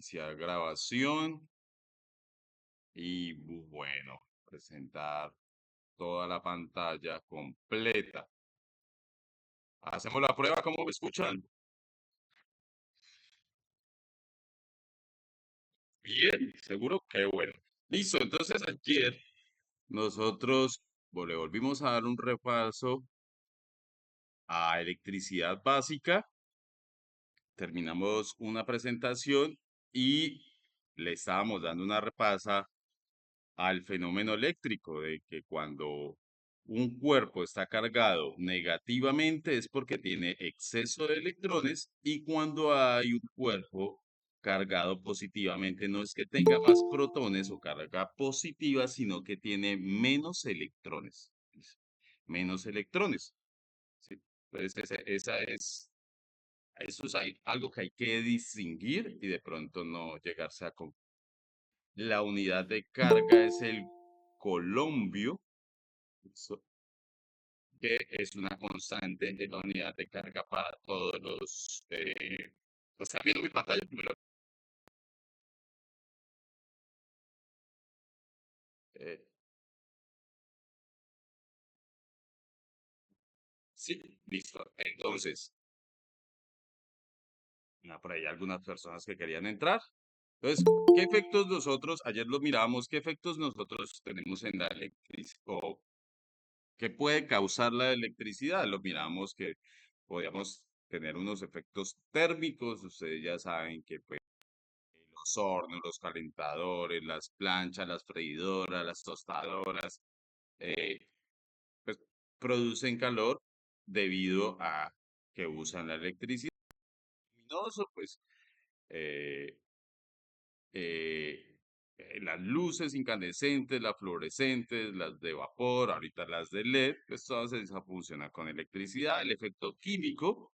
iniciar grabación y bueno, presentar toda la pantalla completa. Hacemos la prueba, ¿cómo me escuchan? Bien, seguro que bueno. Listo, entonces ayer nosotros le volvimos a dar un repaso a electricidad básica, terminamos una presentación y le estábamos dando una repasa al fenómeno eléctrico, de que cuando un cuerpo está cargado negativamente es porque tiene exceso de electrones y cuando hay un cuerpo cargado positivamente no es que tenga más protones o carga positiva, sino que tiene menos electrones. Menos electrones. ¿Sí? Entonces, eso es algo que hay que distinguir y de pronto no llegarse a la unidad de carga es el colombio, eso, que es una constante de la unidad de carga para todos los... ¿está viendo mi pantalla primero? Eh, sí, listo. Entonces, por ahí algunas personas que querían entrar. Entonces, ¿qué efectos nosotros, ayer lo mirábamos, qué efectos nosotros tenemos en la electricidad? ¿O qué puede causar la electricidad? Lo miramos que podríamos tener unos efectos térmicos, ustedes ya saben que pues, los hornos, los calentadores, las planchas, las freidoras, las tostadoras, eh, pues producen calor debido a que usan la electricidad. Luminoso, pues eh, eh, las luces incandescentes, las fluorescentes, las de vapor, ahorita las de LED, pues todas esas funcionan con electricidad. El efecto químico,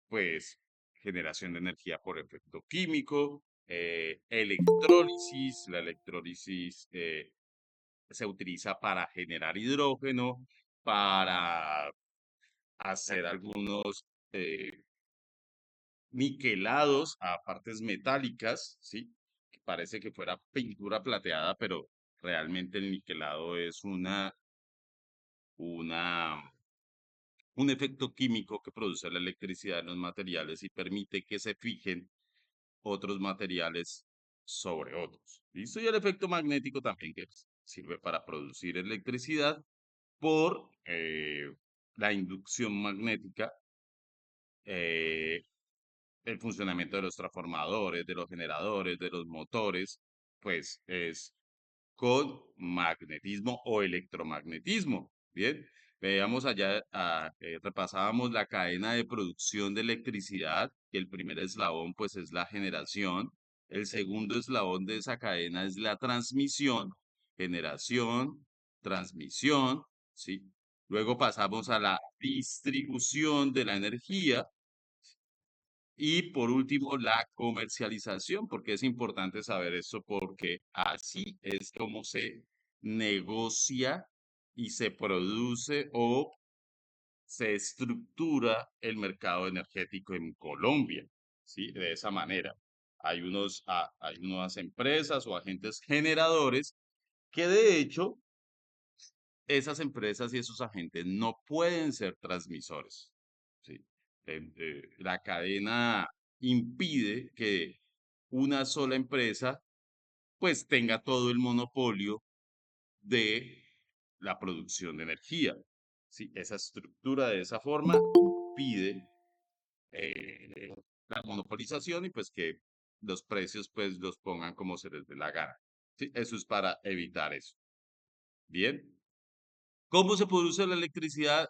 pues generación de energía por efecto químico, electrólisis, la electrólisis se utiliza para generar hidrógeno, para hacer algunos niquelados a partes metálicas, ¿sí? Que parece que fuera pintura plateada, pero realmente el niquelado es una, un efecto químico que produce la electricidad en los materiales y permite que se fijen otros materiales sobre otros. ¿Listo? Y el efecto magnético también que sirve para producir electricidad por la inducción magnética, eh, el funcionamiento de los transformadores, de los generadores, de los motores, pues es con magnetismo o electromagnetismo. Bien, veamos allá, repasábamos la cadena de producción de electricidad, que el primer eslabón pues es la generación, el segundo eslabón de esa cadena es la transmisión, generación, transmisión, ¿sí? Luego pasamos a la distribución de la energía, y por último, la comercialización, porque es importante saber esto, porque así es como se negocia y se produce o se estructura el mercado energético en Colombia, ¿sí? De esa manera. Hay unas empresas o agentes generadores que de hecho esas empresas y esos agentes no pueden ser transmisores, ¿sí? La cadena impide que una sola empresa pues tenga todo el monopolio de la producción de energía, ¿sí? Esa estructura de esa forma impide la monopolización y pues que los precios pues los pongan como se les dé la gana, ¿sí? Eso es para evitar eso. Bien. ¿Cómo se produce la electricidad?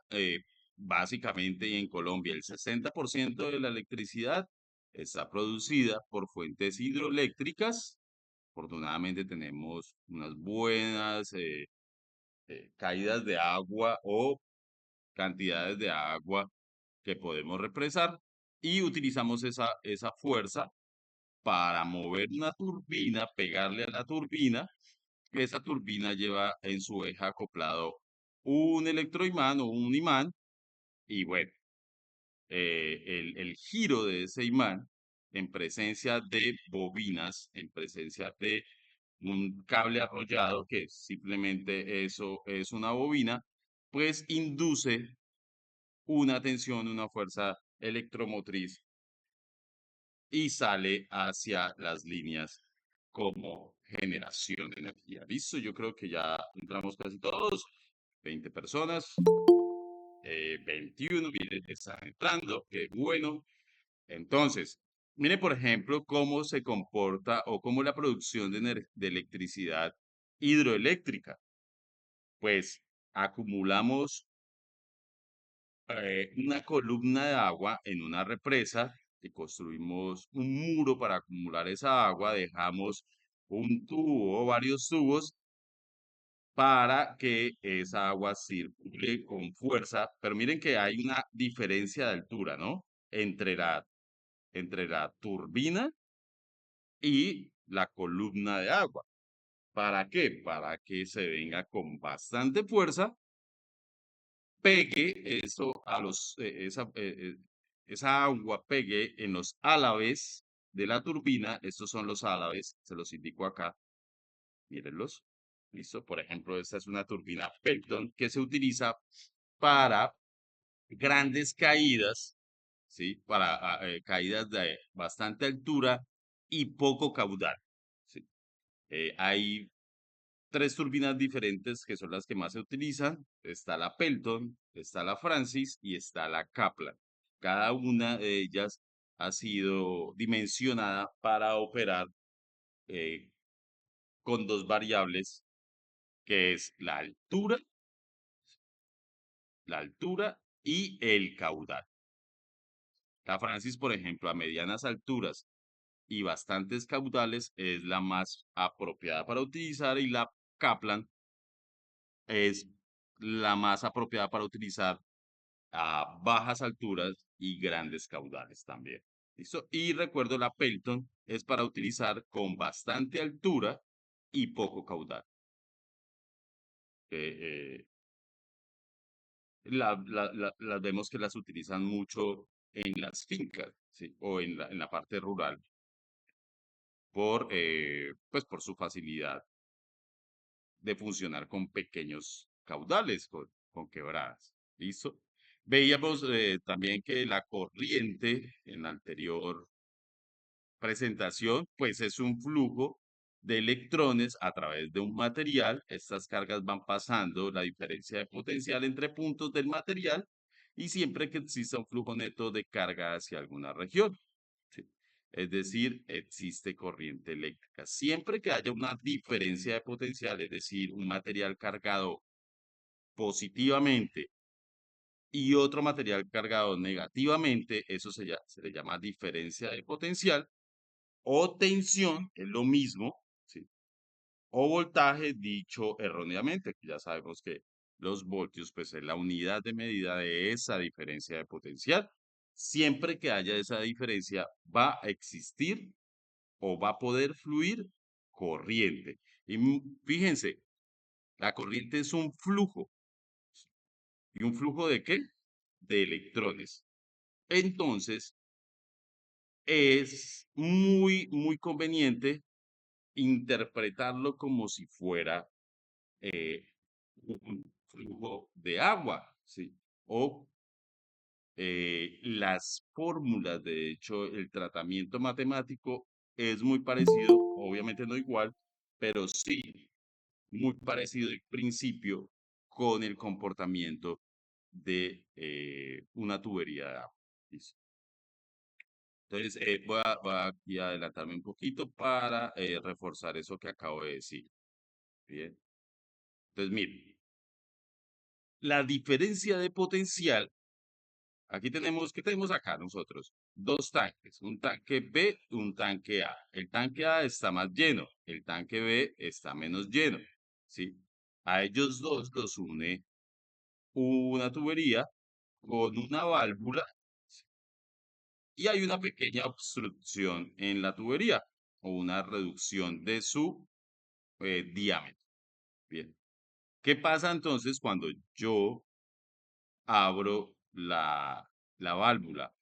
Básicamente y en Colombia el 60% de la electricidad está producida por fuentes hidroeléctricas. Afortunadamente tenemos unas buenas caídas de agua o cantidades de agua que podemos represar y utilizamos esa fuerza para mover una turbina, pegarle a la turbina. Esa turbina lleva en su eje acoplado un electroimán o un imán y bueno, el giro de ese imán en presencia de bobinas, en presencia de un cable arrollado, que simplemente eso es una bobina, pues induce una tensión, una fuerza electromotriz y sale hacia las líneas como generación de energía. Listo, yo creo que ya entramos casi todos. 20 personas, 21, miren, están entrando, qué bueno. Entonces, mire, por ejemplo, cómo se comporta o cómo la producción de electricidad hidroeléctrica. Pues acumulamos una columna de agua en una represa y construimos un muro para acumular esa agua, dejamos un tubo o varios tubos para que esa agua circule con fuerza, pero miren que hay una diferencia de altura, ¿no? Entre la turbina y la columna de agua. ¿Para qué? Para que se venga con bastante fuerza, pegue eso a esa agua pegue en los álabes de la turbina. Estos son los álabes, se los indico acá, mírenlos. Listo, por ejemplo, esta es una turbina Pelton que se utiliza para grandes caídas, ¿sí? Para caídas de bastante altura y poco caudal, ¿sí? Hay tres turbinas diferentes que son las que más se utilizan. Está la Pelton, está la Francis y está la Kaplan. Cada una de ellas ha sido dimensionada para operar eh, con dos variables, que es la altura y el caudal. La Francis, por ejemplo, a medianas alturas y bastantes caudales es la más apropiada para utilizar, y la Kaplan es la más apropiada para utilizar a bajas alturas y grandes caudales también. ¿Listo? Y recuerdo, la Pelton es para utilizar con bastante altura y poco caudal. Eh, las vemos que las utilizan mucho en las fincas, ¿sí? O en la parte rural pues por su facilidad de funcionar con pequeños caudales, con quebradas. ¿Listo? Veíamos también que la corriente en la anterior presentación, pues es un flujo de electrones a través de un material. Estas cargas van pasando la diferencia de potencial entre puntos del material, y siempre que exista un flujo neto de carga hacia alguna región, ¿sí? Es decir, existe corriente eléctrica. Siempre que haya una diferencia de potencial, es decir, un material cargado positivamente y otro material cargado negativamente, eso se le llama diferencia de potencial. O tensión, es lo mismo, ¿sí? O voltaje, dicho erróneamente, que ya sabemos que los voltios, pues, es la unidad de medida de esa diferencia de potencial. Siempre que haya esa diferencia, va a existir o va a poder fluir corriente. Y fíjense, la corriente es un flujo. ¿Y un flujo de qué? De electrones. Entonces, es muy, muy conveniente interpretarlo como si fuera un flujo de agua, ¿sí? O las fórmulas, de hecho, el tratamiento matemático es muy parecido, obviamente no igual, pero sí muy parecido el principio con el comportamiento de una tubería de agua. ¿Listo? Entonces, voy a aquí a adelantarme un poquito para reforzar eso que acabo de decir. Bien. Entonces, miren, la diferencia de potencial, aquí tenemos, ¿qué tenemos acá nosotros? Dos tanques, un tanque B, un tanque A. El tanque A está más lleno, el tanque B está menos lleno, ¿sí? A ellos dos los une una tubería con una válvula, y hay una pequeña obstrucción en la tubería o una reducción de su diámetro. Bien. ¿Qué pasa entonces cuando yo abro la válvula?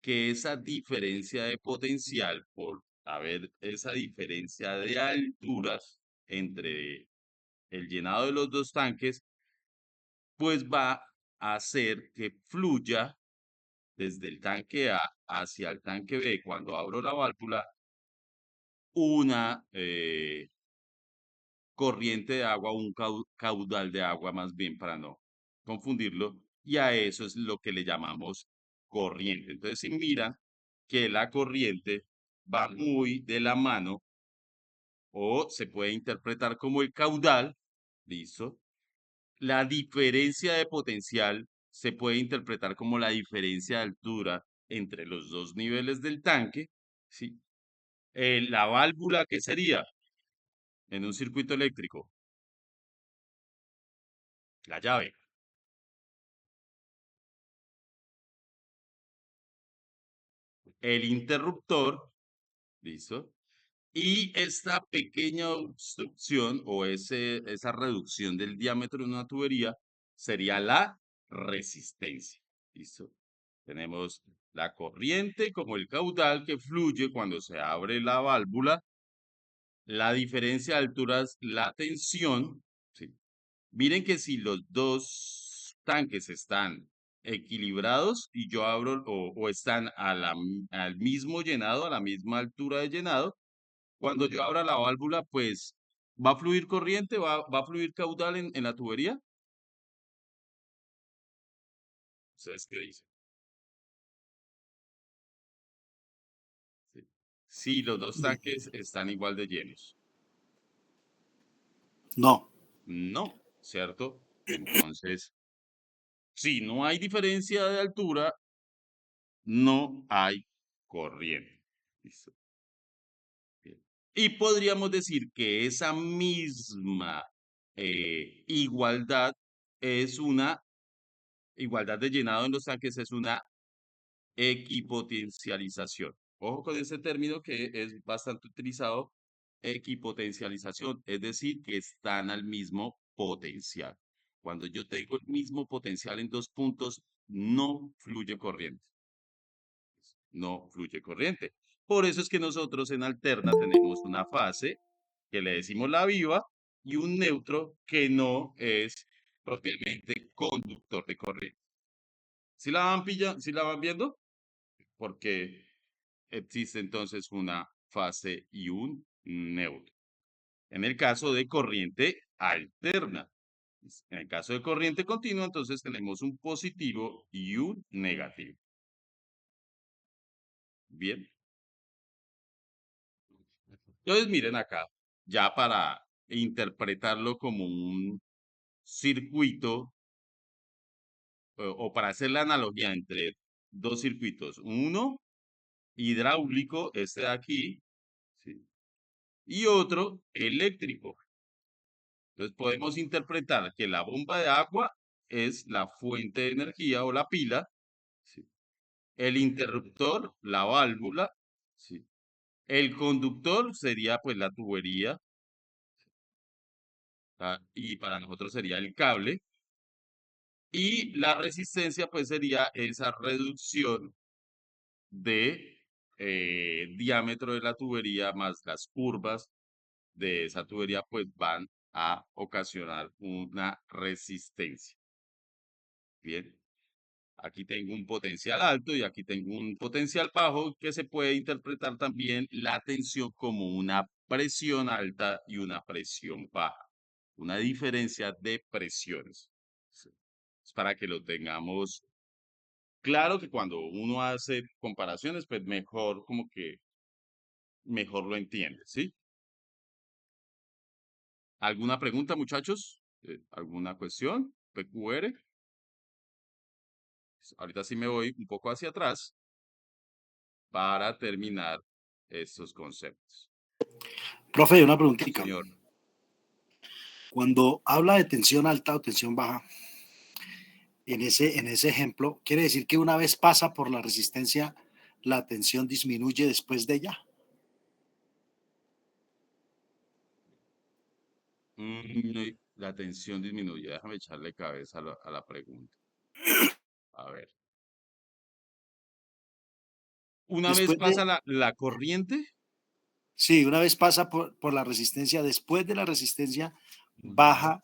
que esa diferencia de potencial, por haber esa diferencia de alturas entre el llenado de los dos tanques, pues va a hacer que fluya desde el tanque A hacia el tanque B cuando abro la válvula una corriente de agua, un caudal de agua más bien para no confundirlo, y a eso es lo que le llamamos corriente. Entonces, si miran que la corriente va muy de la mano o se puede interpretar como el caudal, ¿listo? La diferencia de potencial se puede interpretar como la diferencia de altura entre los dos niveles del tanque, ¿sí? La válvula, ¿qué sería? En un circuito eléctrico, la llave. El interruptor, ¿listo? Y esta pequeña obstrucción o esa reducción del diámetro de una tubería sería la resistencia, ¿listo? Tenemos la corriente como el caudal que fluye cuando se abre la válvula, la diferencia de alturas, la tensión, ¿sí? Miren que si los dos tanques están equilibrados y yo abro o están al mismo llenado, a la misma altura de llenado, cuando yo abra la válvula, pues, ¿va a fluir corriente? ¿Va a fluir caudal en la tubería? ¿Ustedes qué dicen? Sí. Si los dos tanques están igual de llenos. No. No, ¿cierto? Entonces, si no hay diferencia de altura, no hay corriente. ¿Listo? Bien. Y podríamos decir que esa misma igualdad es una igualdad de llenado en los tanques, es una equipotencialización. Ojo con ese término que es bastante utilizado, equipotencialización, es decir, que están al mismo potencial. Cuando yo tengo el mismo potencial en dos puntos, no fluye corriente. No fluye corriente. Por eso es que nosotros en alterna tenemos una fase que le decimos la viva y un neutro que no es propiamente conductor de corriente. ¿Sí la van ¿Sí la van viendo? Porque existe entonces una fase y un neutro. En el caso de corriente alterna. En el caso de corriente continua, entonces tenemos un positivo y un negativo. Bien. Entonces miren acá, ya para interpretarlo como un circuito o para hacer la analogía entre dos circuitos, uno hidráulico, este de aquí, ¿sí? Y otro eléctrico. Entonces podemos interpretar que la bomba de agua es la fuente de energía o la pila, ¿sí? El interruptor, la válvula, ¿sí? El conductor sería pues la tubería, y para nosotros sería el cable, y la resistencia pues sería esa reducción de diámetro de la tubería más las curvas de esa tubería pues van a ocasionar una resistencia. Bien. Aquí tengo un potencial alto y aquí tengo un potencial bajo que se puede interpretar también la tensión como una presión alta y una presión baja. Una diferencia de presiones. Sí. Es para que lo tengamos claro que cuando uno hace comparaciones, pues mejor como que mejor lo entiende, ¿sí? ¿Alguna pregunta, muchachos? ¿Alguna cuestión? PQR. Ahorita sí me voy un poco hacia atrás para terminar estos conceptos. Profe, una preguntita. Señor, Cuando habla de tensión alta o tensión baja, en ese ejemplo, ¿quiere decir que una vez pasa por la resistencia, la tensión disminuye después de ella? la tensión disminuye. Déjame echarle cabeza a la pregunta. A ver. Una vez Después de, pasa la corriente, sí, una vez pasa por la resistencia, después de la resistencia ujú, baja,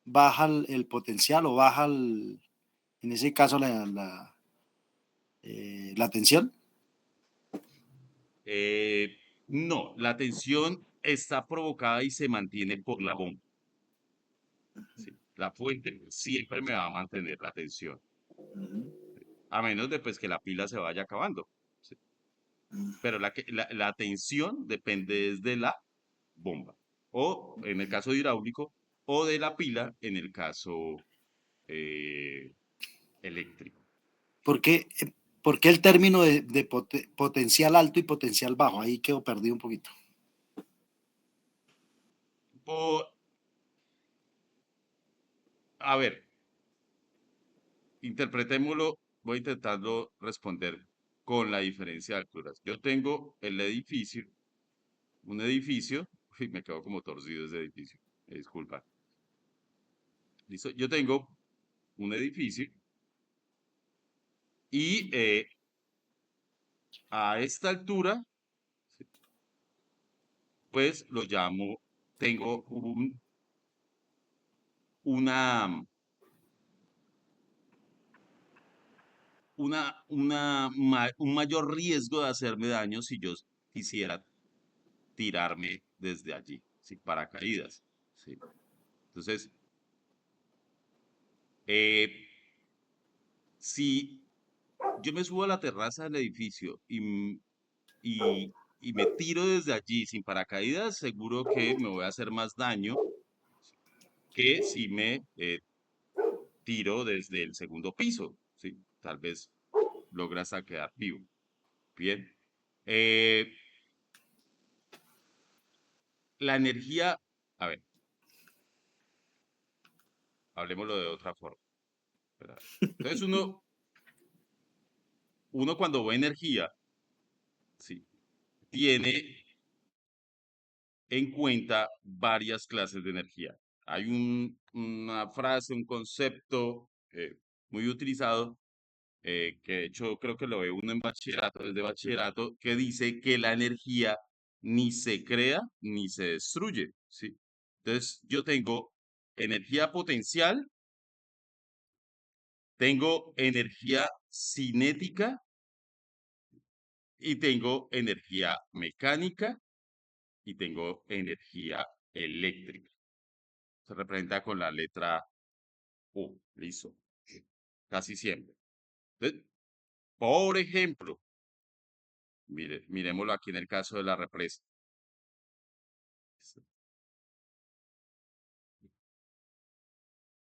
baja el potencial o baja, en ese caso, la tensión. eh, no, la tensión está provocada y se mantiene por la bomba. Sí, la fuente siempre me va a mantener la tensión, a menos de pues, que la pila se vaya acabando. Sí. Pero la tensión depende desde la bomba. O en el caso hidráulico, o de la pila en el caso eh, eléctrico. ¿Por qué, por qué el término de potencial alto y potencial bajo? Ahí quedo perdido un poquito. O, a ver, interpretémoslo, voy intentando responder con la diferencia de alturas. Yo tengo el edificio, un edificio, uy, me quedo como torcido ese edificio, disculpa. Listo, yo tengo un edificio y a esta altura, pues lo llamo, tengo una, un mayor riesgo de hacerme daño si yo quisiera tirarme desde allí, ¿sí? Paracaídas, ¿sí? Entonces, eh, si yo me subo a la terraza del edificio y me tiro desde allí sin paracaídas, seguro que me voy a hacer más daño que si me tiro desde el segundo piso, ¿sí? Tal vez logras a quedar vivo. Bien. Eh, la energía, a ver, hablemoslo de otra forma. ¿Verdad? Entonces uno cuando ve energía, ¿sí? Tiene en cuenta varias clases de energía. Hay una frase, un concepto muy utilizado, que de hecho creo que lo ve uno en bachillerato, desde bachillerato, que dice que la energía ni se crea ni se destruye, ¿sí? Entonces yo tengo energía potencial, tengo energía cinética y tengo energía mecánica y tengo energía eléctrica. Se representa con la letra U, listo, casi siempre. Entonces, por ejemplo, miremoslo aquí en el caso de la represa.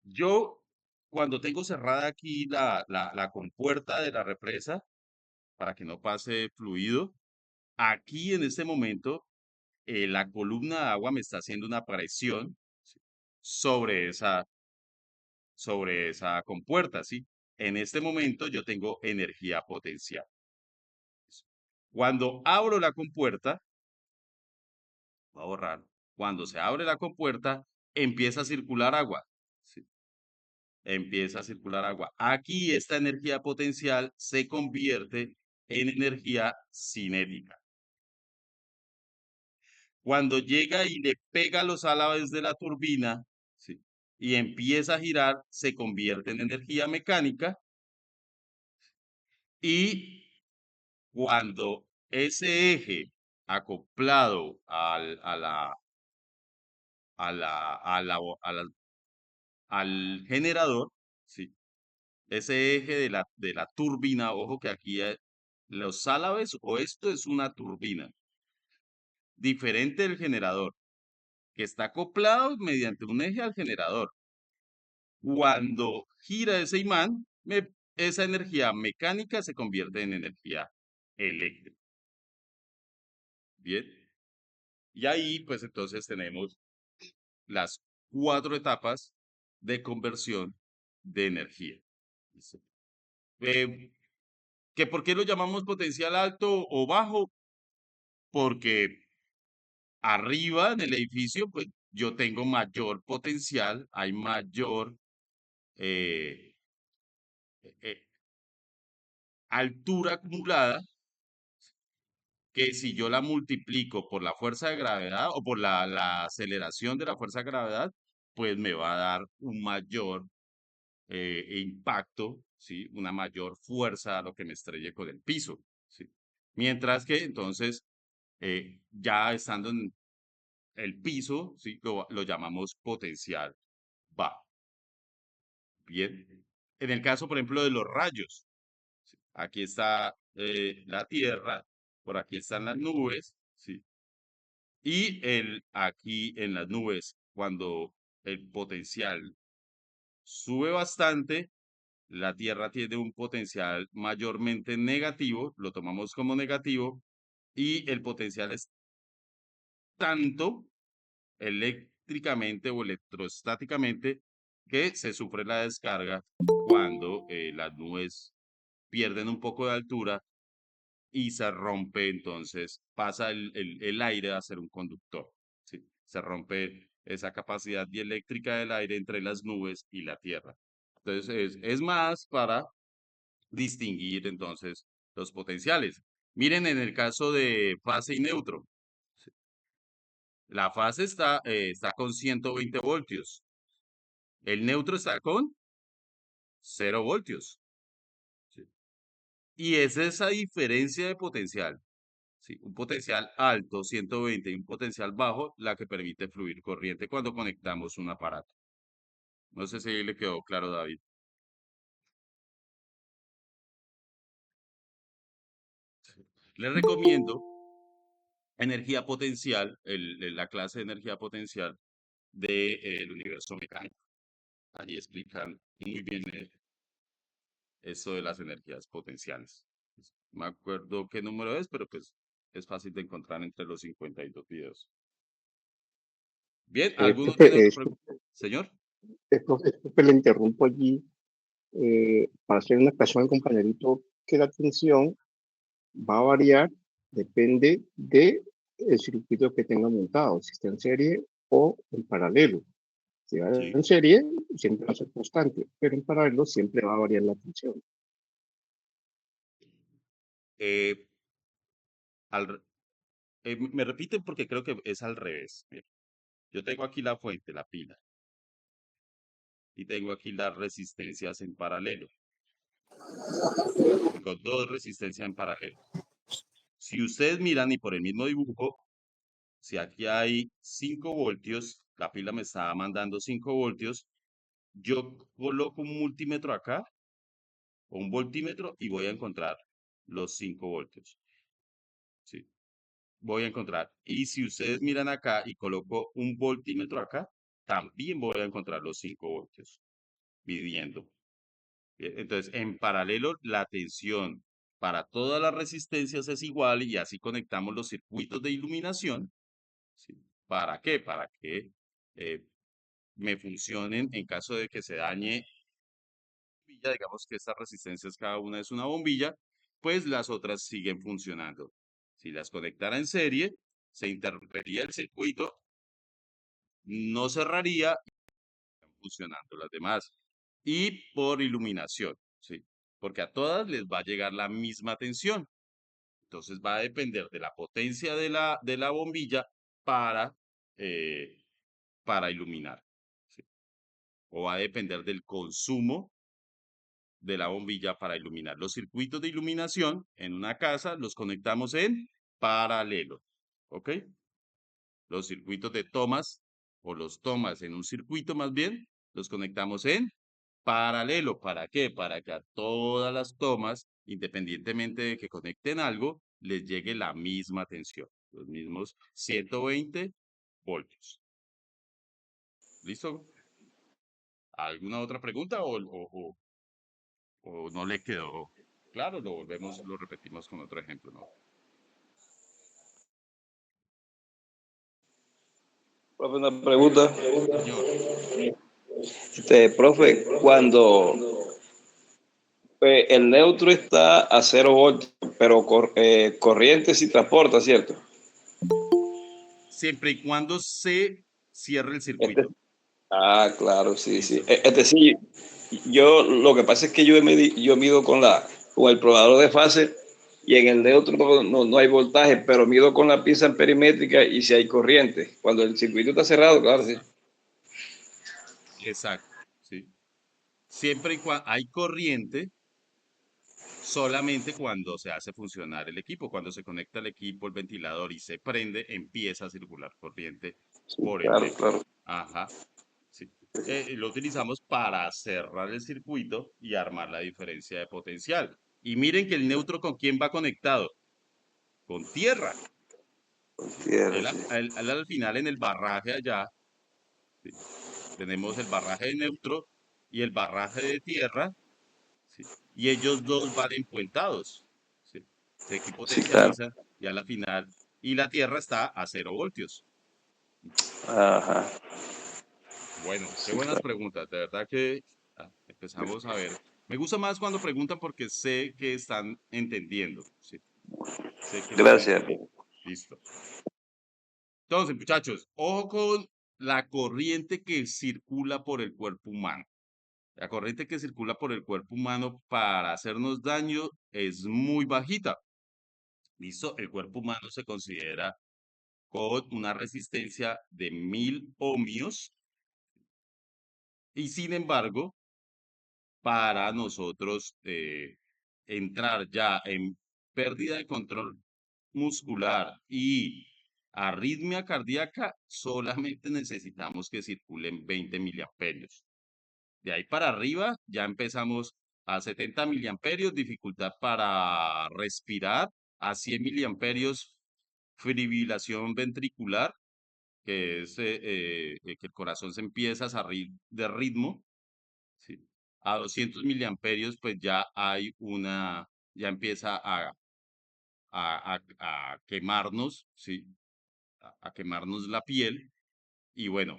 Yo, cuando tengo cerrada aquí la compuerta de la represa, para que no pase fluido, aquí en este momento, la columna de agua me está haciendo una presión, ¿sí? sobre sobre esa compuerta, ¿sí? En este momento yo tengo energía potencial. Cuando abro la compuerta, voy a borrar, cuando se abre la compuerta, empieza a circular agua, ¿sí? Empieza a circular agua. Aquí esta energía potencial se convierte en energía cinética. Cuando llega y le pega los álabes de la turbina, ¿sí? Y empieza a girar, se convierte en energía mecánica y cuando ese eje acoplado al generador, ¿sí? Ese eje de la turbina, ojo que aquí los álabes o esto es una turbina, diferente del generador, que está acoplado mediante un eje al generador. Cuando gira ese imán, esa energía mecánica se convierte en energía eléctrica. Bien. Y ahí, pues entonces tenemos las cuatro etapas de conversión de energía. ¿Listo? Eh, ¿Que por qué lo llamamos potencial alto o bajo? Porque arriba en el edificio, pues yo tengo mayor potencial, hay mayor eh, eh, altura acumulada, que si yo la multiplico por la fuerza de gravedad o por la aceleración de la fuerza de gravedad, pues me va a dar un mayor impacto, ¿sí? Una mayor fuerza a lo que me estrelle con el piso, ¿sí? Mientras que entonces, ya estando en el piso, ¿sí? Lo llamamos potencial bajo. Bien. En el caso, por ejemplo, de los rayos, ¿sí? Aquí está la Tierra, por aquí están las nubes, ¿sí? Y aquí en las nubes, cuando el potencial sube bastante, la Tierra tiene un potencial mayormente negativo, lo tomamos como negativo, y el potencial es tanto eléctricamente o electrostáticamente que se sufre la descarga cuando las nubes pierden un poco de altura y se rompe, entonces pasa el aire a ser un conductor, ¿sí? Se rompe esa capacidad dieléctrica del aire entre las nubes y la Tierra. Entonces es más para distinguir entonces los potenciales. Miren en el caso de fase y neutro. La fase está con 120 voltios. El neutro está con 0 voltios. ¿Sí? Y es esa diferencia de potencial, ¿sí? Un potencial alto, 120, y un potencial bajo, la que permite fluir corriente cuando conectamos un aparato. No sé si le quedó claro, David. Les recomiendo energía potencial, la clase de energía potencial del universo mecánico. Allí explican muy bien eso de las energías potenciales. Pues, no me acuerdo qué número es, pero pues es fácil de encontrar entre los 52 videos. Bien, ¿alguno tiene Profe, otra pregunta? Señor. profe, le interrumpo allí para hacer una aclaración al compañerito que la tensión va a variar, depende de el circuito que tenga montado, si está en serie o en paralelo. Si va Sí. en serie, siempre va a ser constante, pero en paralelo siempre va a variar la tensión. Eh, me repiten porque creo que es al revés. Mira, yo tengo aquí la fuente, la pila, y tengo aquí las resistencias en paralelo. Tengo dos resistencias en paralelo. Si ustedes miran y por el mismo dibujo, si aquí hay 5 voltios, la pila me está mandando 5 voltios, yo coloco un multímetro acá o un voltímetro y voy a encontrar los 5 voltios. ¿Sí? Voy a encontrar. Y si ustedes miran acá y coloco un voltímetro acá, también voy a encontrar los 5 voltios midiendo. Bien, entonces, en paralelo, la tensión para todas las resistencias es igual y así conectamos los circuitos de iluminación. ¿Sí? ¿Para qué? Para que eh, me funcionen en caso de que se dañe bombilla, digamos que estas resistencias cada una es una bombilla, pues las otras siguen funcionando. Si las conectara en serie, se interrumpería el circuito, no cerraría y están funcionando las demás. Y por iluminación, ¿sí? Porque a todas les va a llegar la misma tensión. Entonces va a depender de la potencia de la bombilla para, eh, para iluminar. ¿Sí? O va a depender del consumo de la bombilla para iluminar. Los circuitos de iluminación en una casa los conectamos en paralelo, ¿ok? Los circuitos de tomas o los tomas en un circuito más bien, los conectamos en paralelo. ¿Para qué? Para que a todas las tomas, independientemente de que conecten algo, les llegue la misma tensión, los mismos 120 voltios. ¿Listo? ¿Alguna otra pregunta o no le quedó claro? Lo repetimos con otro ejemplo, ¿no? Profe, una pregunta. Señor, Profe, cuando el neutro está a 0 voltios, pero corriente sí transporta, ¿cierto? siempre y cuando se cierre el Este, circuito. claro, sí, sí. ¿Listo? Sí, yo lo que pasa es que yo mido con el probador de fase y en el neutro no hay voltaje, pero mido con la pinza perimétrica y si hay corriente. Cuando el circuito está cerrado, claro, sí. Exacto, ¿sí? Siempre y cuando hay corriente, solamente cuando se hace funcionar el equipo, cuando se conecta el equipo, el ventilador y se prende, empieza a circular corriente Sí, por el claro, neutro. claro. Ajá, sí. Lo utilizamos para cerrar el circuito y armar la diferencia de potencial. Y miren que el neutro con quién va conectado, con tierra. ¿Sí? Tierra, sí. Él al final en el barraje allá, ¿sí? Tenemos el barraje de neutro y el barraje de tierra, ¿sí? Y ellos dos van empuentados, ¿sí? Se Sí, claro. equipotencializan y a la final, y la tierra está a 0 voltios. Ajá. Bueno, qué Sí, buenas claro. preguntas, de verdad que empezamos a ver. Me gusta más cuando preguntan porque sé que están entendiendo, ¿sí? Sé que están Gracias. entendiendo. Listo. Entonces, muchachos, ojo con la corriente que circula por el cuerpo humano. La corriente que circula por el cuerpo humano para hacernos daño es muy bajita. ¿Listo? El cuerpo humano se considera con una resistencia de 1000 ohmios y sin embargo, para nosotros entrar ya en pérdida de control muscular y arritmia cardíaca, solamente necesitamos que circulen 20 miliamperios. De ahí para arriba ya empezamos a 70 miliamperios, dificultad para respirar, a 100 miliamperios, fibrilación ventricular, que es que el corazón se empieza a salir de ritmo, ¿sí? A 200 miliamperios, pues ya empieza a quemarnos, ¿sí? A quemarnos la piel y bueno,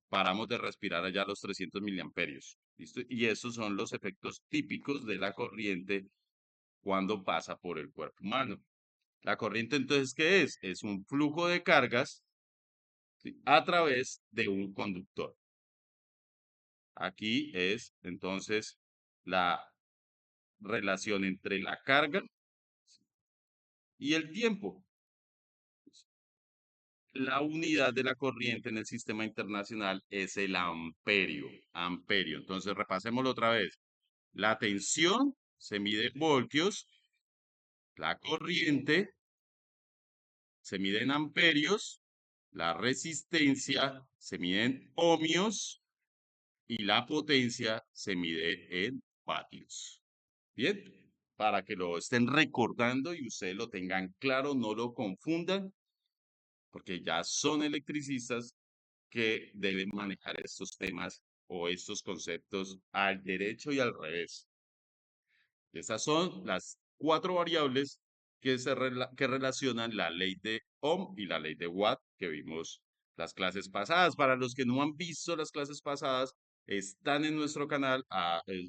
paramos de respirar allá a los 300 miliamperios. ¿Listo? Y esos son los efectos típicos de la corriente cuando pasa por el cuerpo humano. La corriente entonces, ¿qué es? Es un flujo de cargas, ¿sí? A través de un conductor. Aquí es entonces la relación entre la carga y el tiempo. La unidad de la corriente en el sistema internacional es el amperio. Amperio. Entonces, repasémoslo otra vez. La tensión se mide en voltios, la corriente se mide en amperios, la resistencia se mide en ohmios y la potencia se mide en vatios. Bien, para que lo estén recordando y ustedes lo tengan claro, no lo confundan, porque ya son electricistas que deben manejar estos temas o estos conceptos al derecho y al revés. Estas son las 4 variables que relacionan la ley de Ohm y la ley de Watt que vimos las clases pasadas. Para los que no han visto las clases pasadas, están en nuestro canal,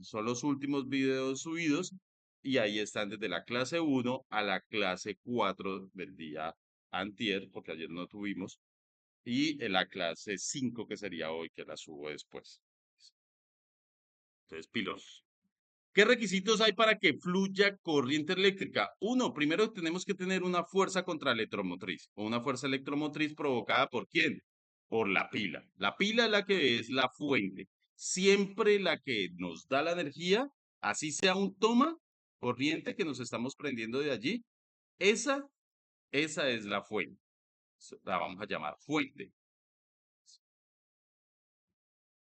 son los últimos videos subidos y ahí están desde la clase 1 a la clase 4 del día antier, porque ayer no tuvimos, y en la clase 5 que sería hoy, que la subo después. Entonces, pilos. ¿Qué requisitos hay para que fluya corriente eléctrica? Uno, primero tenemos que tener una fuerza contraelectromotriz o una fuerza electromotriz provocada ¿por quién? Por la pila. La pila es la que es la fuente. Siempre la que nos da la energía, así sea un toma corriente que nos estamos prendiendo de allí, esa, esa es la fuente. La vamos a llamar fuente.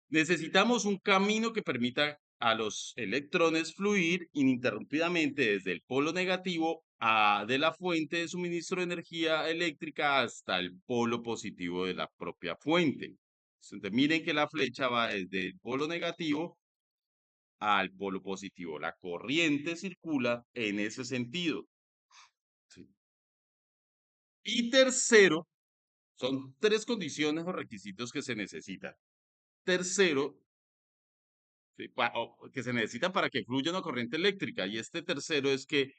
Necesitamos un camino que permita a los electrones fluir ininterrumpidamente desde el polo negativo de la fuente de suministro de energía eléctrica hasta el polo positivo de la propia fuente. Entonces, miren que la flecha va desde el polo negativo al polo positivo. La corriente circula en ese sentido. ¿Sí? Y tercero, son 3 condiciones o requisitos que se necesitan. Tercero, sí, que se necesita para que fluya una corriente eléctrica. Y este tercero es que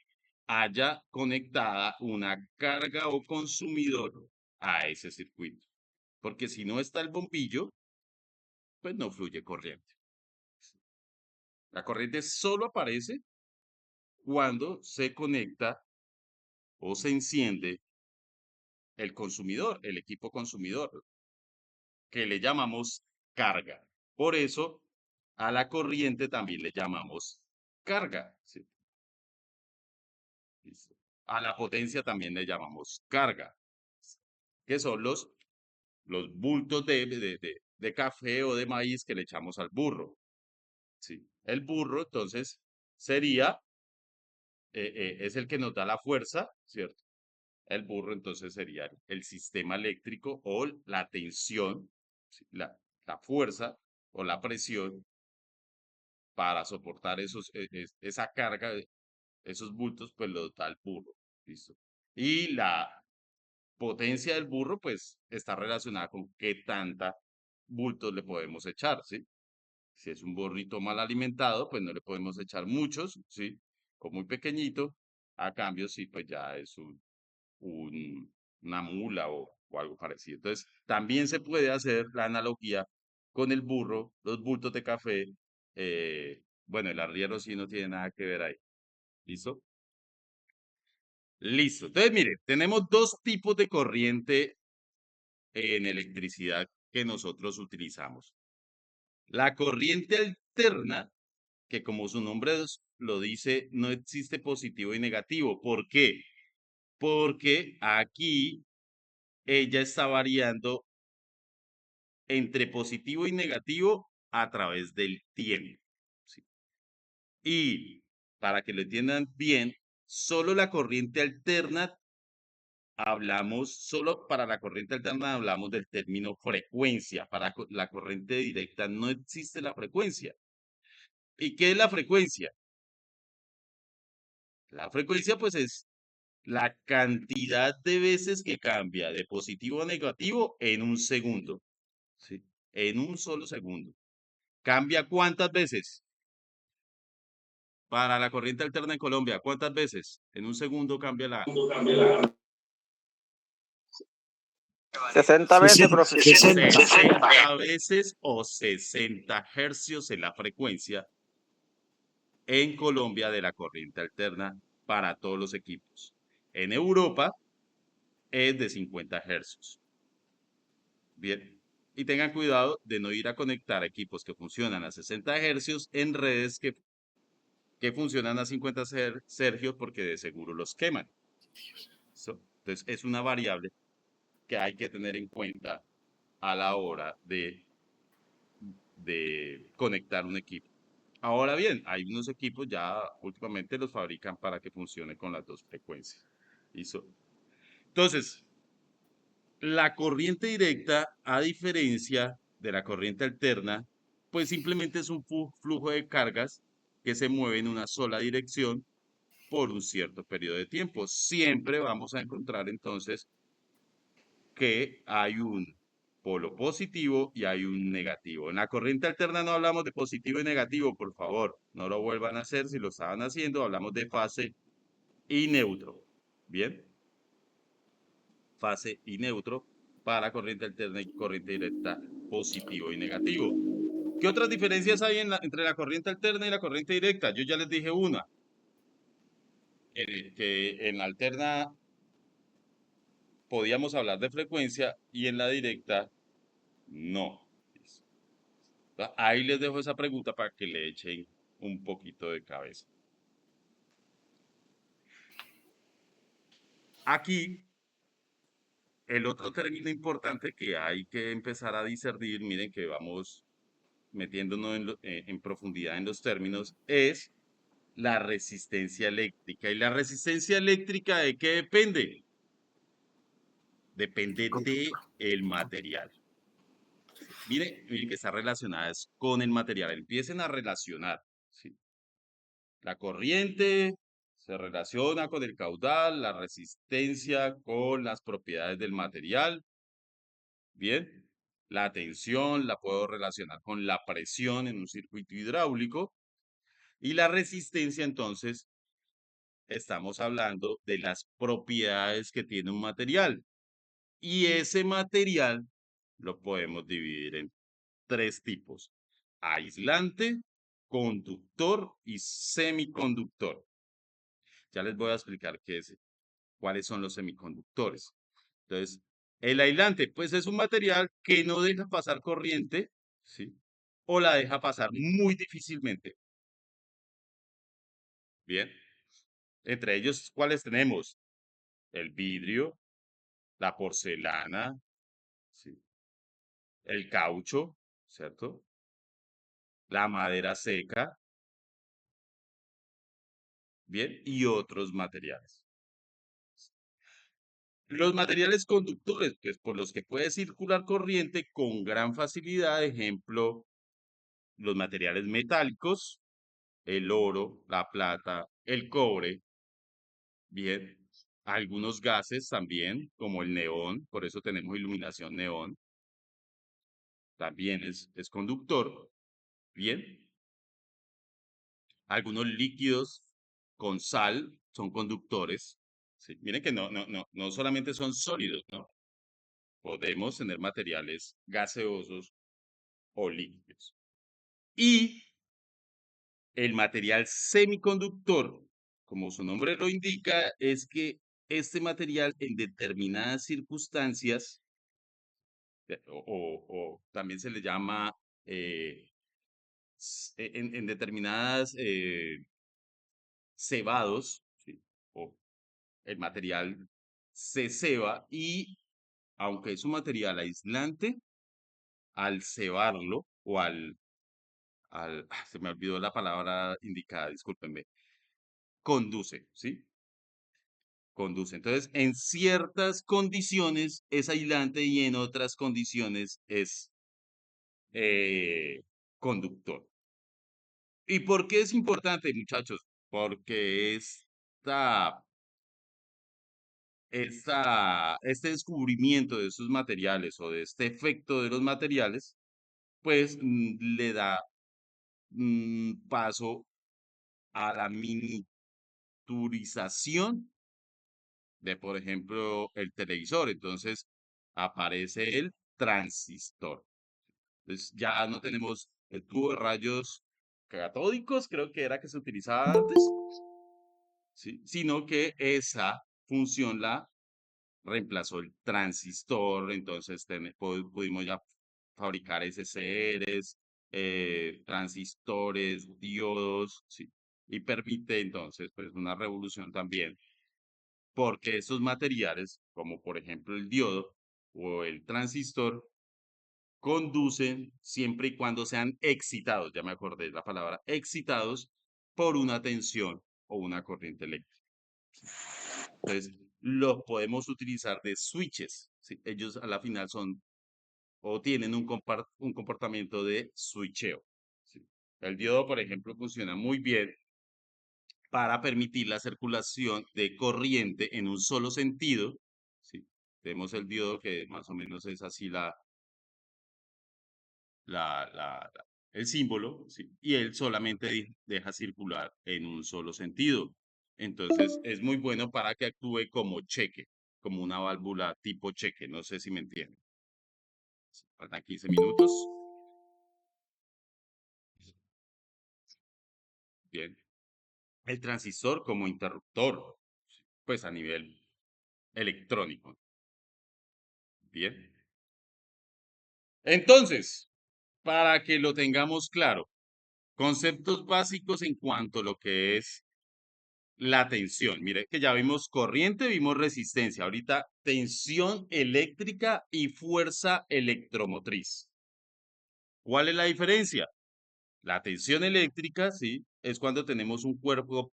haya conectada una carga o consumidor a ese circuito. Porque si no está el bombillo, pues no fluye corriente. La corriente solo aparece cuando se conecta o se enciende el consumidor, el equipo consumidor, que le llamamos carga. Por eso a la corriente también le llamamos carga. ¿Sí? Listo. A la potencia también le llamamos carga, que son los bultos de café o de maíz que le echamos al burro. ¿Sí? El burro, entonces, sería, es el que nos da la fuerza, ¿cierto? El burro, entonces, sería el sistema eléctrico o la tensión, ¿sí? La fuerza o la presión para soportar esa carga, esos bultos, pues los da el burro. ¿Listo? Y la potencia del burro, pues, está relacionada con qué tanta bultos le podemos echar, ¿sí? Si es un burrito mal alimentado, pues no le podemos echar muchos, ¿sí? O muy pequeñito. A cambio, sí, pues ya es una mula o algo parecido. Entonces, también se puede hacer la analogía con el burro, los bultos de café. Bueno, el arriero sí no tiene nada que ver ahí. ¿Listo? Listo. Entonces, mire, tenemos dos tipos de corriente en electricidad que nosotros utilizamos. La corriente alterna, que como su nombre lo dice, no existe positivo y negativo. ¿Por qué? Porque aquí ella está variando entre positivo y negativo a través del tiempo. ¿Sí? Y para que lo entiendan bien, solo la corriente alterna solo para la corriente alterna hablamos del término frecuencia. Para la corriente directa no existe la frecuencia. ¿Y qué es la frecuencia? La frecuencia, pues, es la cantidad de veces que cambia de positivo a negativo en un segundo. ¿Sí? En un solo segundo. ¿Cambia cuántas veces? Para la corriente alterna en Colombia, ¿cuántas veces? En un segundo cambia la... 60 veces, 60, profe. 60. 60 veces o 60 hercios en la frecuencia en Colombia de la corriente alterna para todos los equipos. En Europa es de 50 hercios. Bien. Y tengan cuidado de no ir a conectar equipos que funcionan a 60 hercios en redes que funcionan a 50 hercios porque de seguro los queman. Entonces, es una variable que hay que tener en cuenta a la hora de conectar un equipo. Ahora bien, hay unos equipos ya últimamente los fabrican para que funcione con las dos frecuencias. ¿Listo? Entonces, la corriente directa, a diferencia de la corriente alterna, pues simplemente es un flujo de cargas que se mueve en una sola dirección por un cierto periodo de tiempo. Siempre vamos a encontrar entonces que hay un polo positivo y hay un negativo. En la corriente alterna no hablamos de positivo y negativo, por favor, no lo vuelvan a hacer. Si lo estaban haciendo, hablamos de fase y neutro. ¿Bien? Fase y neutro para corriente alterna y corriente directa, positivo y negativo. ¿Qué otras diferencias hay entre la corriente alterna y la corriente directa? Yo ya les dije una, que en la alterna podíamos hablar de frecuencia y en la directa no. Ahí les dejo esa pregunta para que le echen un poquito de cabeza. Aquí, el otro término importante que hay que empezar a discernir, miren que vamos metiéndonos en profundidad en los términos, es la resistencia eléctrica. ¿Y la resistencia eléctrica de qué depende? Depende del material. Miren que está relacionada con el material. Empiecen a relacionar. ¿Sí? La corriente se relaciona con el caudal, la resistencia con las propiedades del material. Bien, la tensión la puedo relacionar con la presión en un circuito hidráulico. Y la resistencia, entonces, estamos hablando de las propiedades que tiene un material. Y ese material lo podemos dividir en tres tipos: aislante, conductor y semiconductor. Ya les voy a explicar qué es ¿Cuáles son los semiconductores? Entonces, el aislante, pues es un material que no deja pasar corriente, ¿sí? O la deja pasar muy difícilmente. Bien. Entre ellos, ¿cuáles tenemos? El vidrio, la porcelana, ¿sí? El caucho, ¿cierto? La madera seca, bien, y otros materiales. Los materiales conductores, pues por los que puede circular corriente con gran facilidad, ejemplo, los materiales metálicos, el oro, la plata, el cobre, bien, algunos gases también, como el neón, por eso tenemos iluminación neón, también es conductor, bien. Algunos líquidos con sal son conductores. Sí, miren que no solamente son sólidos, ¿no? Podemos tener materiales gaseosos o líquidos. Y el material semiconductor, como su nombre lo indica, es que este material en determinadas circunstancias, o también se le llama en determinadas cebados, ¿sí? O el material se ceba y, aunque es un material aislante, al cebarlo o se me olvidó la palabra indicada, discúlpenme, conduce, ¿sí? Conduce. Entonces, en ciertas condiciones es aislante y en otras condiciones es conductor. ¿Y por qué es importante, muchachos? Porque este descubrimiento de estos materiales o de este efecto de los materiales, pues le da paso a la miniaturización de, por ejemplo, el televisor. Entonces, aparece el transistor. Entonces, ya no tenemos el tubo de rayos catódicos, creo que era que se utilizaba antes, ¿sí? Sino que esa función la reemplazó el transistor, entonces pudimos ya fabricar SCRs, transistores, diodos, ¿sí? Y permite entonces pues una revolución también, porque estos materiales, como por ejemplo el diodo o el transistor, conducen siempre y cuando sean excitados, ya me acordé de la palabra, excitados por una tensión o una corriente eléctrica. Entonces, los podemos utilizar de switches, ¿sí? Ellos a la final son o tienen un comportamiento de switcheo, ¿sí? El diodo, por ejemplo, funciona muy bien para permitir la circulación de corriente en un solo sentido, ¿sí? Tenemos el diodo que más o menos es así el símbolo, ¿sí? Y él solamente deja circular en un solo sentido. Entonces, es muy bueno para que actúe como cheque, como una válvula tipo cheque. No sé si me entienden. Faltan 15 minutos. Bien. El transistor como interruptor, pues a nivel electrónico. Bien. Entonces, para que lo tengamos claro, conceptos básicos en cuanto a lo que es la tensión. Mire que ya vimos corriente, vimos resistencia. Ahorita tensión eléctrica y fuerza electromotriz. ¿Cuál es la diferencia? La tensión eléctrica, sí, es cuando tenemos un cuerpo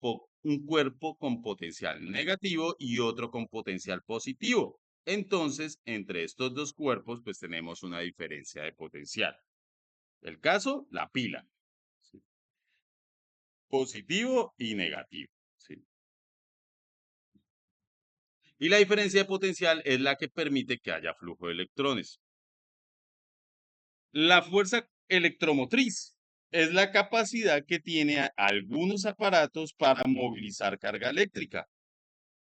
con potencial negativo y otro con potencial positivo. Entonces, entre estos dos cuerpos, pues tenemos una diferencia de potencial. El caso, la pila. ¿Sí? Positivo y negativo. ¿Sí? Y la diferencia de potencial es la que permite que haya flujo de electrones. La fuerza electromotriz es la capacidad que tiene algunos aparatos para movilizar carga eléctrica.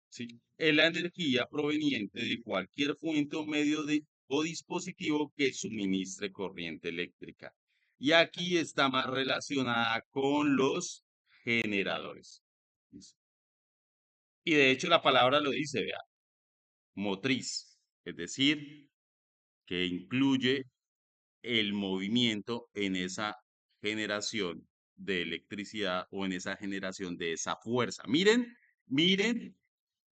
¿Sí? Es la energía proveniente de cualquier fuente o medio o dispositivo que suministre corriente eléctrica. Y aquí está más relacionada con los generadores. ¿Listo? Y de hecho la palabra lo dice, vea, motriz, es decir, que incluye el movimiento en esa generación de electricidad o en esa generación de esa fuerza. Miren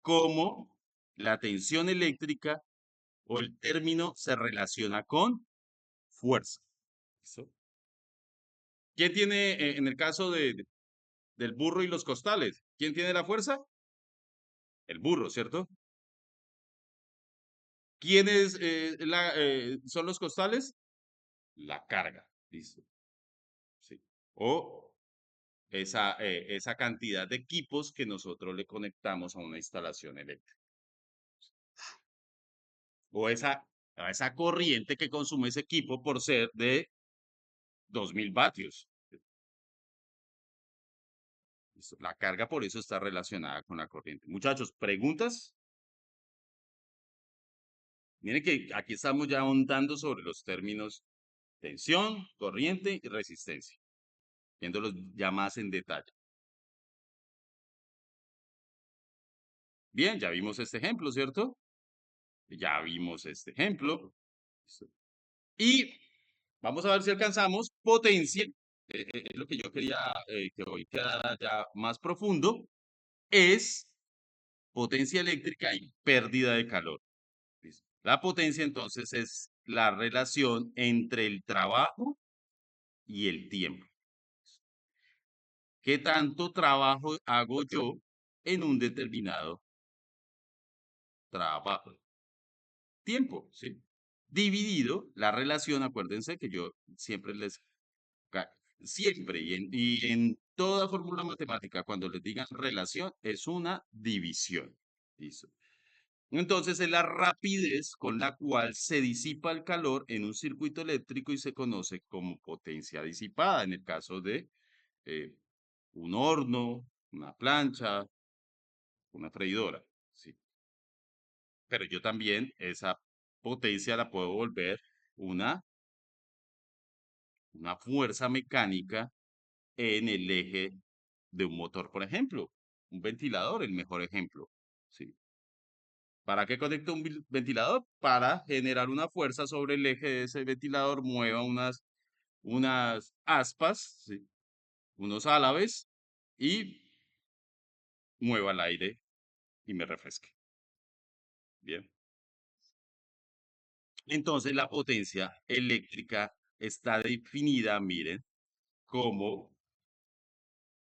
cómo la tensión eléctrica o el término se relaciona con fuerza. ¿Listo? ¿Quién tiene, en el caso del burro y los costales, quién tiene la fuerza? El burro, ¿cierto? ¿Quiénes son los costales? La carga, ¿listo? Sí. O esa cantidad de equipos que nosotros le conectamos a una instalación eléctrica. O esa corriente que consume ese equipo por ser de 2000 vatios. ¿Listo? La carga por eso está relacionada con la corriente. Muchachos, ¿preguntas? Miren que aquí estamos ya ahondando sobre los términos tensión, corriente y resistencia, viéndolos ya más en detalle. Bien, ya vimos este ejemplo, ¿cierto? Ya vimos este ejemplo. ¿Listo? Y vamos a ver si alcanzamos potencia. Es lo que yo quería que hoy quedara ya más profundo. Es potencia eléctrica y pérdida de calor. ¿Listo? La potencia entonces es la relación entre el trabajo y el tiempo. ¿Qué tanto trabajo hago yo en un determinado trabajo? Tiempo, ¿sí? Dividido la relación, acuérdense que yo siempre siempre y en toda fórmula matemática, cuando les digan relación, es una división. ¿Listo? Entonces es la rapidez con la cual se disipa el calor en un circuito eléctrico y se conoce como potencia disipada, en el caso de eh, un horno, una plancha, una freidora, ¿sí? Pero yo también esa potencia la puedo volver una, una fuerza mecánica en el eje de un motor, por ejemplo. Un ventilador, el mejor ejemplo, ¿sí? ¿Para qué conecto un ventilador? Para generar una fuerza sobre el eje de ese ventilador, mueva unas aspas, ¿sí? Unos álabes y mueva el aire y me refresque. Bien. Entonces la potencia eléctrica está definida, miren, como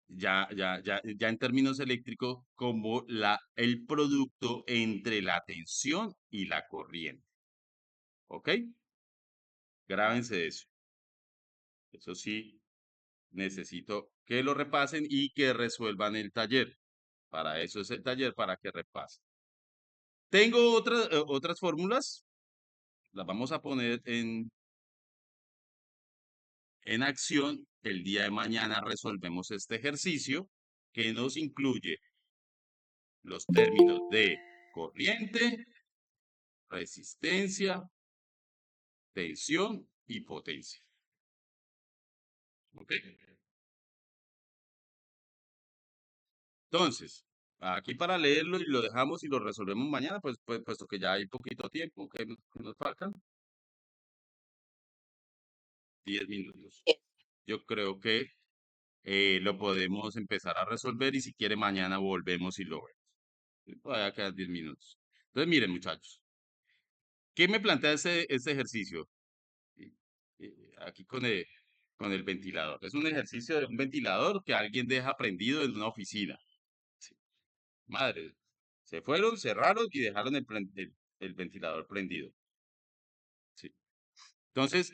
ya en términos eléctricos, como el producto entre la tensión y la corriente. ¿Ok? Grábense eso. Eso sí, necesito que lo repasen y que resuelvan el taller. Para eso es el taller, para que repasen. Tengo otras fórmulas. Las vamos a poner en acción. El día de mañana resolvemos este ejercicio que nos incluye los términos de corriente, resistencia, tensión y potencia. ¿Ok? Entonces, aquí para leerlo y lo dejamos y lo resolvemos mañana, pues puesto que ya hay poquito tiempo que nos faltan. 10 minutos. Yo creo que lo podemos empezar a resolver y si quiere mañana volvemos y lo vemos. Todavía quedan 10 minutos. Entonces, miren muchachos, ¿qué me plantea este ejercicio? Y- Aquí con el ventilador. Es un ejercicio de un ventilador que alguien deja prendido en una oficina. Sí. Madre, se fueron, cerraron y dejaron el ventilador prendido. Sí. Entonces,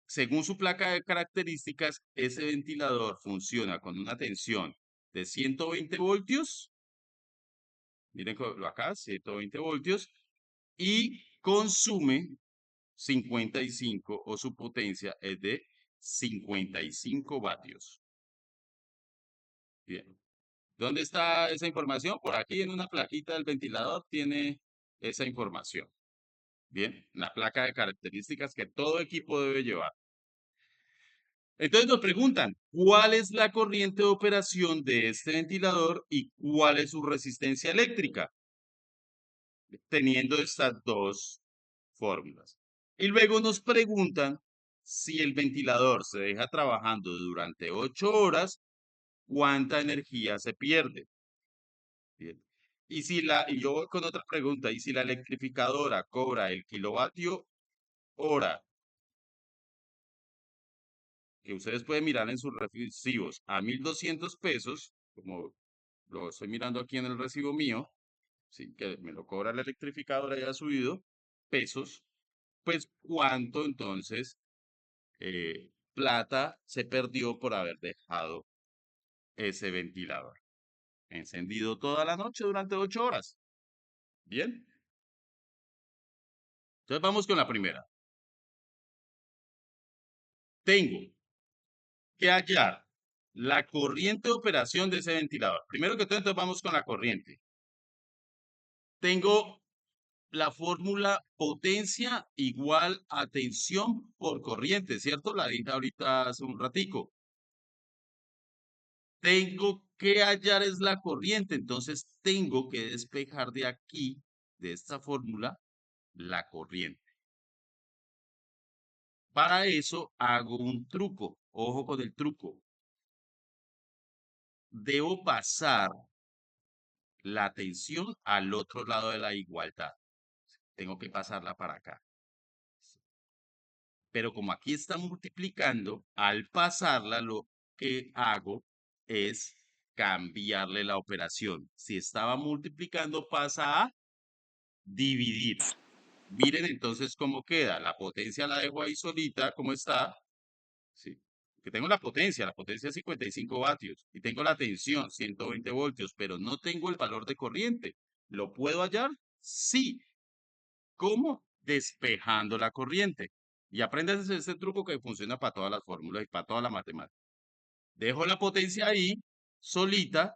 según su placa de características, ese ventilador funciona con una tensión de 120 voltios. Miren acá, 120 voltios. Y consume 55 o su potencia es de 55 vatios. Bien. ¿Dónde está esa información? Por aquí en una plaquita del ventilador tiene esa información. Bien, la placa de características que todo equipo debe llevar. Entonces nos preguntan, ¿cuál es la corriente de operación de este ventilador y cuál es su resistencia eléctrica? Teniendo estas dos fórmulas. Y luego nos preguntan si el ventilador se deja trabajando durante 8 horas, ¿cuánta energía se pierde? Bien. Y yo voy con otra pregunta, ¿y si la electrificadora cobra el kilovatio hora que ustedes pueden mirar en sus recibos a 1.200 pesos, como lo estoy mirando aquí en el recibo mío, sí, que me lo cobra la electrificadora y ha subido pesos, pues cuánto entonces plata se perdió por haber dejado ese ventilador encendido toda la noche durante 8 horas. Bien. Entonces vamos con la primera. Tengo que hallar la corriente de operación de ese ventilador. Primero que todo, entonces vamos con la corriente. Tengo la fórmula potencia igual a tensión por corriente, ¿cierto? La dije ahorita hace un ratico. Tengo que hallar es la corriente, entonces tengo que despejar de aquí, de esta fórmula, la corriente. Para eso hago un truco. Ojo con el truco. Debo pasar la tensión al otro lado de la igualdad. Tengo que pasarla para acá. Pero como aquí está multiplicando, al pasarla lo que hago es cambiarle la operación. Si estaba multiplicando, pasa a dividir. Miren entonces cómo queda. La potencia la dejo ahí solita, como está. Sí. Que tengo la potencia es 55 vatios. Y tengo la tensión, 120 voltios, pero no tengo el valor de corriente. ¿Lo puedo hallar? Sí. ¿Cómo? Despejando la corriente. Y aprendan este truco que funciona para todas las fórmulas y para toda la matemática. Dejo la potencia ahí, solita,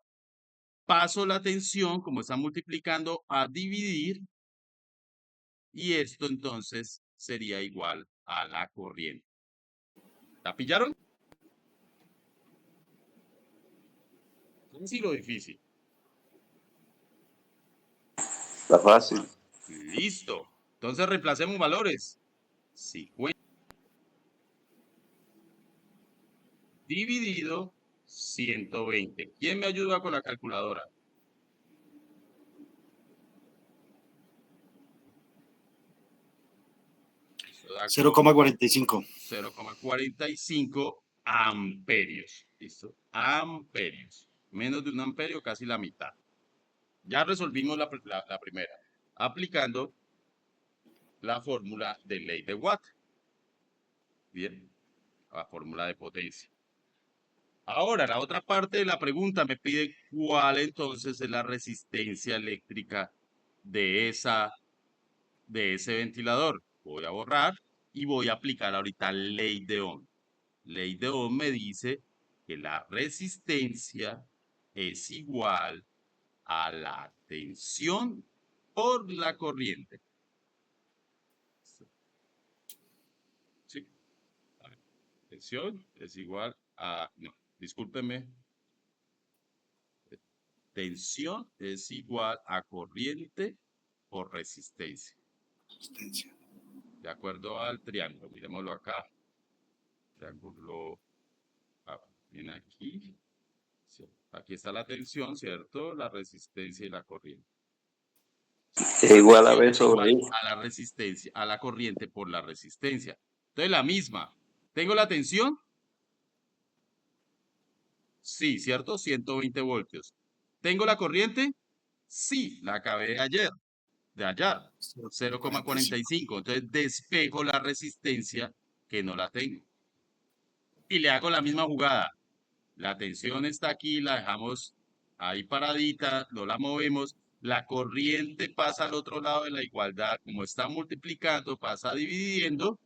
paso la tensión, como está multiplicando, a dividir, y esto entonces sería igual a la corriente. ¿La pillaron? Sí, lo difícil. Está fácil. Listo. Entonces reemplacemos valores. 50 dividido 120. ¿Quién me ayuda con la calculadora? Eso da 0,45. 0,45 amperios. ¿Listo? Amperios. Menos de un amperio, casi la mitad. Ya resolvimos la primera, aplicando la fórmula de ley de Watt. Bien, la fórmula de potencia. Ahora, la otra parte de la pregunta me pide cuál entonces es la resistencia eléctrica de ese ventilador. Voy a borrar y voy a aplicar ahorita ley de Ohm. Ley de Ohm me dice que la resistencia es igual a la tensión por la corriente. ¿Sí? A ver, tensión es igual a... No, discúlpeme. Tensión es igual a corriente por resistencia. Resistencia. De acuerdo al triángulo. Miremoslo acá. Triángulo. Viene aquí. Sí, aquí está la tensión, ¿cierto? La resistencia y la corriente. Es igual a Tensión B es sobre igual I. a la resistencia, a la corriente por la resistencia. Entonces la misma. ¿Tengo la tensión? Sí, ¿cierto? 120 voltios. ¿Tengo la corriente? Sí, la acabé de hallar. 0,45. Entonces despejo la resistencia que no la tengo. Y le hago la misma jugada. La tensión está aquí, la dejamos ahí paradita, no la movemos. La corriente pasa al otro lado de la igualdad. Como está multiplicando, pasa dividiendo.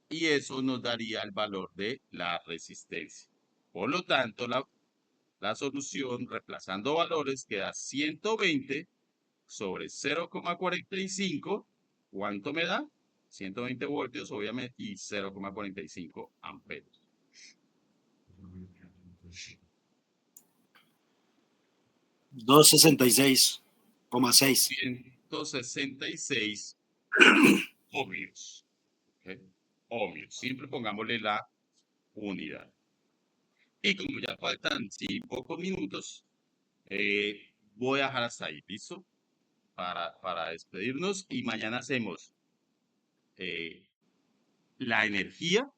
Y eso nos daría el valor de la resistencia. Por lo tanto, la solución, reemplazando valores, queda 120 sobre 0,45. ¿Cuánto me da? 120 voltios, obviamente, y 0,45 amperios. $266,6. 166 ohmios. ¿Ok? Ohmios. Siempre pongámosle la unidad. Y como ya faltan 5 minutos, voy a dejar hasta ahí, ¿listo? Para despedirnos y mañana hacemos la energía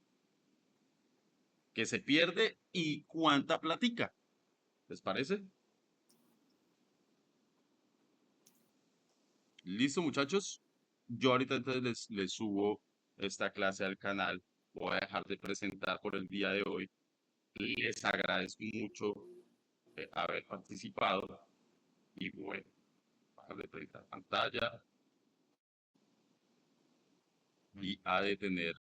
que se pierde y cuánta platica. ¿Les parece? ¿Listo, muchachos? Yo ahorita entonces les subo esta clase al canal. Voy a dejar de presentar por el día de hoy. Les agradezco mucho haber participado. Y bueno, bajar de presentar pantalla y a detener